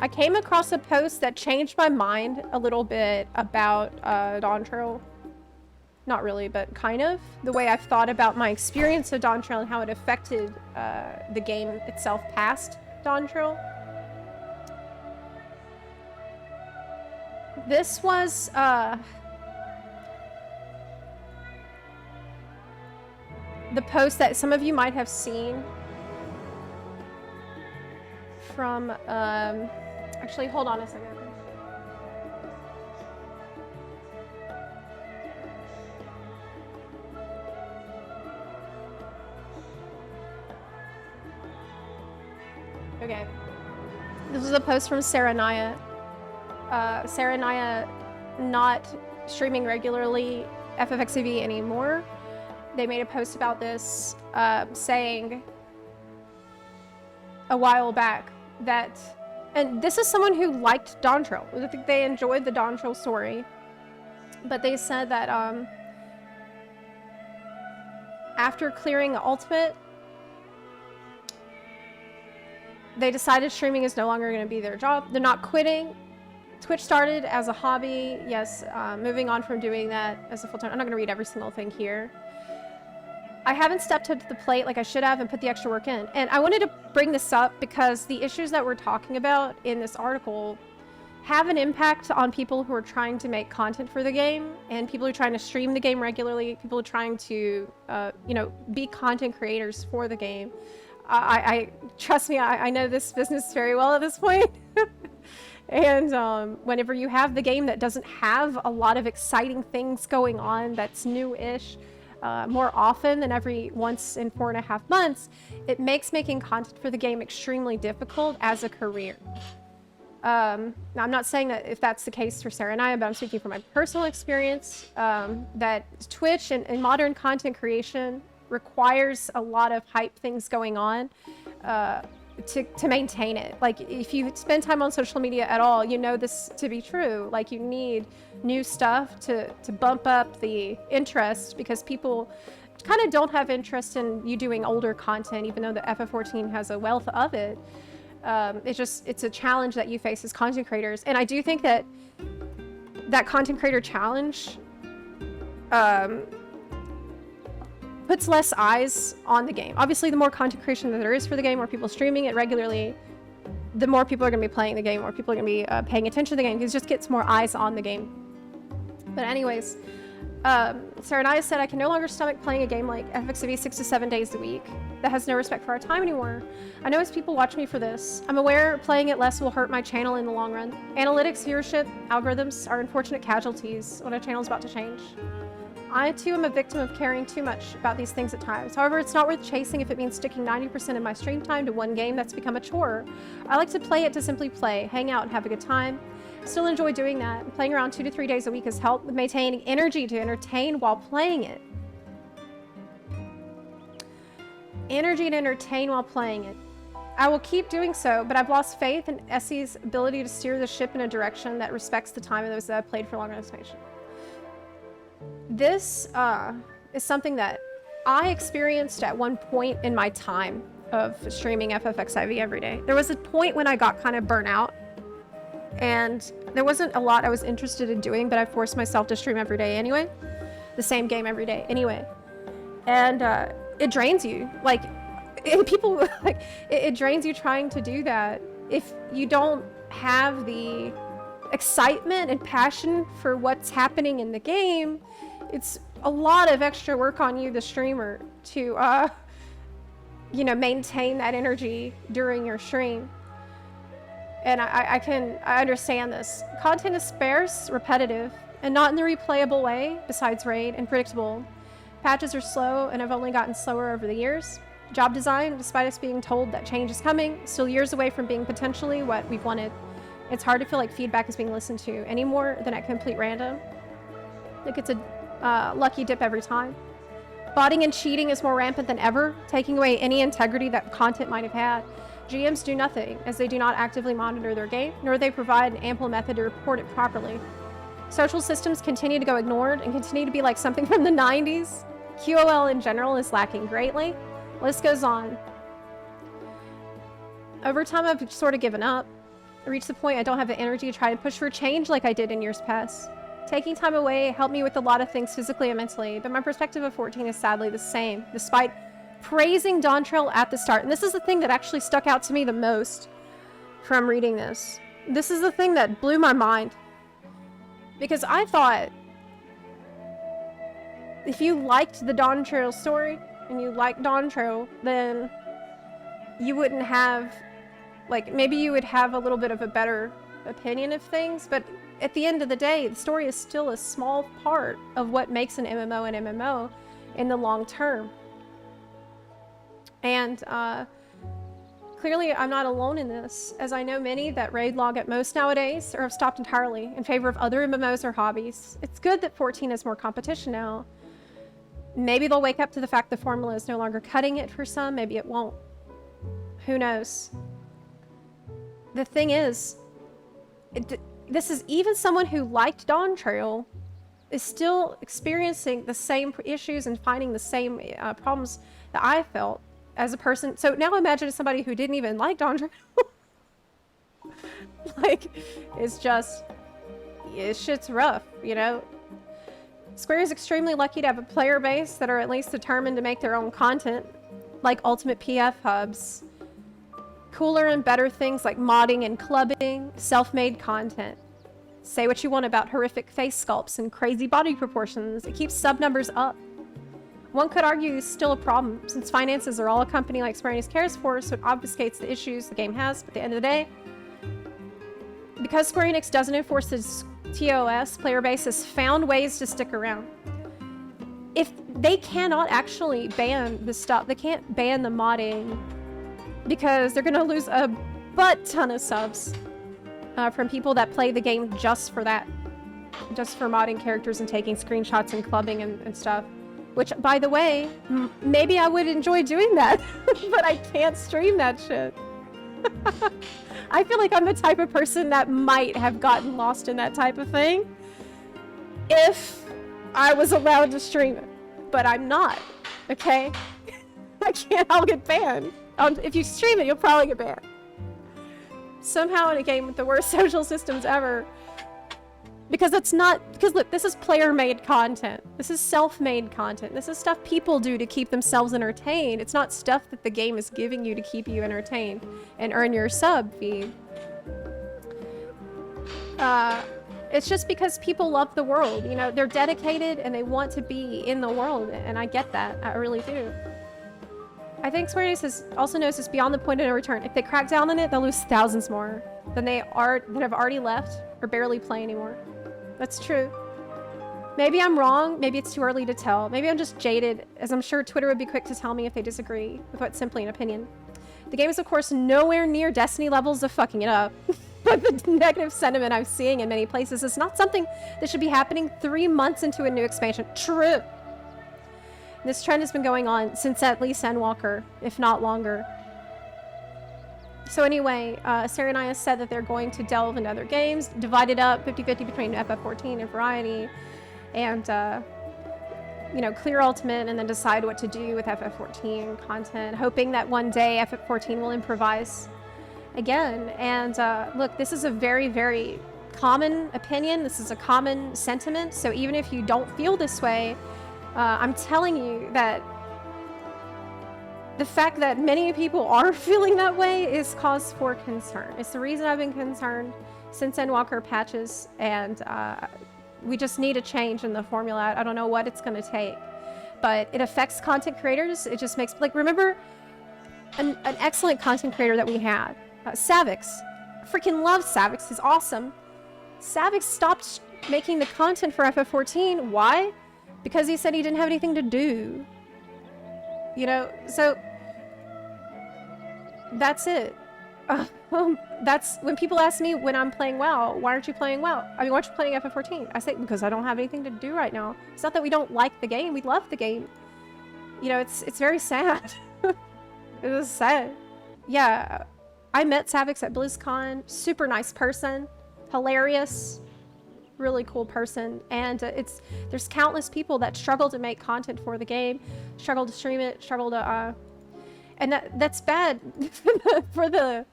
I came across a post that changed my mind a little bit about Dawntrail. Not really, but kind of. The way I've thought about my experience of Dawntrail and how it affected the game itself past Dawntrail. This was the post that some of you might have seen from actually, hold on a second. Okay. This is a post from Serenaya. Serenaya not streaming regularly XIV anymore. They made a post about this saying a while back that, and this is someone who liked Dawntrail. I think they enjoyed the Dawntrail story, but they said that after clearing Ultimate, they decided streaming is no longer going to be their job. They're not quitting. Twitch started as a hobby, yes, moving on from doing that as a full-time. I'm not going to read every single thing here. I haven't stepped up to the plate like I should have and put the extra work in. And I wanted to bring this up because the issues that we're talking about in this article have an impact on people who are trying to make content for the game, and people who are trying to stream the game regularly, people who are trying to, you know, be content creators for the game. Trust me, I know this business very well at this point. And whenever you have the game that doesn't have a lot of exciting things going on, that's new-ish, more often than every once in 4.5 months, it makes making content for the game extremely difficult as a career. Now, I'm not saying that if that's the case for Serenaya, but I'm speaking from my personal experience, that Twitch and modern content creation requires a lot of hype things going on to maintain it. Like, if you spend time on social media at all, you know this to be true. Like, you need new stuff to bump up the interest, because people kind of don't have interest in you doing older content, even though the FF14 has a wealth of it. It's a challenge that you face as content creators. And I do think that that content creator challenge puts less eyes on the game. Obviously, the more content creation that there is for the game, more people streaming it regularly, the more people are going to be playing the game, more people are going to be paying attention to the game, because it just gets more eyes on the game. But anyways, Serenaya said, I can no longer stomach playing a game like XIV 6 to 7 days a week that has no respect for our time anymore. I know as people watch me for this. I'm aware playing it less will hurt my channel in the long run. Analytics, viewership, algorithms are unfortunate casualties when a channel is about to change. I too am a victim of caring too much about these things at times. However, it's not worth chasing if it means sticking 90% of my stream time to one game that's become a chore. I like to play it to simply play, hang out, and have a good time. Still enjoy doing that. Playing around 2 to 3 days a week has helped with maintaining energy to entertain while playing it. Energy to entertain while playing it. I will keep doing so, but I've lost faith in Essie's ability to steer the ship in a direction that respects the time of those that have played for longer than estimation. This is something that I experienced at one point in my time of streaming XIV every day. There was a point when I got kind of burnt out, and there wasn't a lot I was interested in doing, but I forced myself to stream every day anyway. The same game every day anyway. And it drains you. Like, and people, like, it drains you trying to do that. If you don't have the excitement and passion for what's happening in the game, it's a lot of extra work on you, the streamer, to, you know, maintain that energy during your stream. And I understand this. Content is sparse, repetitive, and not in the replayable way, besides raid, and predictable. Patches are slow, and have only gotten slower over the years. Job design, despite us being told that change is coming, still years away from being potentially what we've wanted. It's hard to feel like feedback is being listened to any more than at complete random. Like it's a lucky dip every time. Botting and cheating is more rampant than ever, taking away any integrity that content might have had. GMs do nothing, as they do not actively monitor their game, nor do they provide an ample method to report it properly. Social systems continue to go ignored and continue to be like something from the 90s. QOL in general is lacking greatly. List goes on. Over time, I've sort of given up. I reached the point I don't have the energy to try and push for change like I did in years past. Taking time away helped me with a lot of things physically and mentally, but my perspective of 14 is sadly the same, despite praising Dawntrail at the start. And this is the thing that actually stuck out to me the most from reading this. This is the thing that blew my mind. Because I thought, if you liked the Dawntrail story, and you liked Dawntrail, then you wouldn't have, like, maybe you would have a little bit of a better opinion of things, but at the end of the day, the story is still a small part of what makes an MMO an MMO in the long term. And clearly I'm not alone in this, as I know many that raid log at most nowadays or have stopped entirely in favor of other MMOs or hobbies. It's good that 14 has more competition now. Maybe they'll wake up to the fact the formula is no longer cutting it for some, maybe it won't. Who knows? The thing is, this is even someone who liked Dawntrail is still experiencing the same issues and finding the same problems that I felt as a person. So now imagine somebody who didn't even like Dawntrail. Like, shit's rough, you know? Square is extremely lucky to have a player base that are at least determined to make their own content, like ultimate PF hubs. Cooler and better things like modding and clubbing, self-made content. Say what you want about horrific face sculpts and crazy body proportions, it keeps sub numbers up. One could argue it's still a problem, since finances are all a company like Square Enix cares for, so it obfuscates the issues the game has, but at the end of the day, because Square Enix doesn't enforce its TOS, player base has found ways to stick around. If they cannot actually ban the stuff, they can't ban the modding, because they're gonna lose a butt ton of subs from people that play the game just for that. Just for modding characters and taking screenshots and clubbing and stuff. Which, by the way, maybe I would enjoy doing that, but I can't stream that shit. I feel like I'm the type of person that might have gotten lost in that type of thing if I was allowed to stream it, but I'm not, okay? I can't, I'll get banned. If you stream it, you'll probably get banned. Somehow in a game with the worst social systems ever. Because look, this is player-made content. This is self-made content. This is stuff people do to keep themselves entertained. It's not stuff that the game is giving you to keep you entertained and earn your sub feed. It's just because people love the world. You know, they're dedicated and they want to be in the world, and I get that. I really do. I think Square Enix also knows it's beyond the point of no return. If they crack down on it, they'll lose thousands more than that have already left or barely play anymore. That's true. Maybe I'm wrong. Maybe it's too early to tell. Maybe I'm just jaded, as I'm sure Twitter would be quick to tell me if they disagree with what's simply an opinion. The game is, of course, nowhere near Destiny levels of fucking it up. But the negative sentiment I'm seeing in many places is not something that should be happening 3 months into a new expansion. True. This trend has been going on since at least Endwalker, if not longer. So anyway, Serenaya said that they're going to delve into other games, divide it up 50-50 between FF14 and Variety, and you know, clear Ultimate, and then decide what to do with FF14 content, hoping that one day FF14 will improvise again. And look, this is a very, very common opinion. This is a common sentiment. So even if you don't feel this way, I'm telling you that the fact that many people are feeling that way is cause for concern. It's the reason I've been concerned since Endwalker patches, and we just need a change in the formula. I don't know what it's going to take, but it affects content creators. It just makes, like, remember an excellent content creator that we had, Savix. I freaking love Savix. He's awesome. Savix stopped making the content for FF14. Why? Because he said he didn't have anything to do. You know, so that's it. That's when people ask me when I'm playing WoW, why aren't you playing WoW? I mean, why aren't you playing FF14? I say, because I don't have anything to do right now. It's not that we don't like the game. We love the game. You know, it's very sad. It is sad. Yeah, I met Savix at BlizzCon. Super nice person. Hilarious. Really cool person, and there's countless people that struggle to make content for the game, struggle to stream it, struggle to and that's bad for the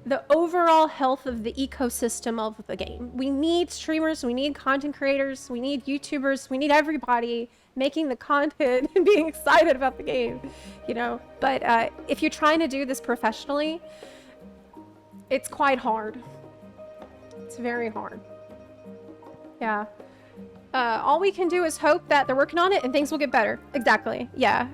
the overall health of the ecosystem of the game. We need streamers, we need content creators, we need YouTubers, we need everybody making the content and being excited about the game, you know? But if you're trying to do this professionally, it's quite hard. It's very hard. Yeah. All we can do is hope that they're working on it and things will get better. Exactly. Yeah.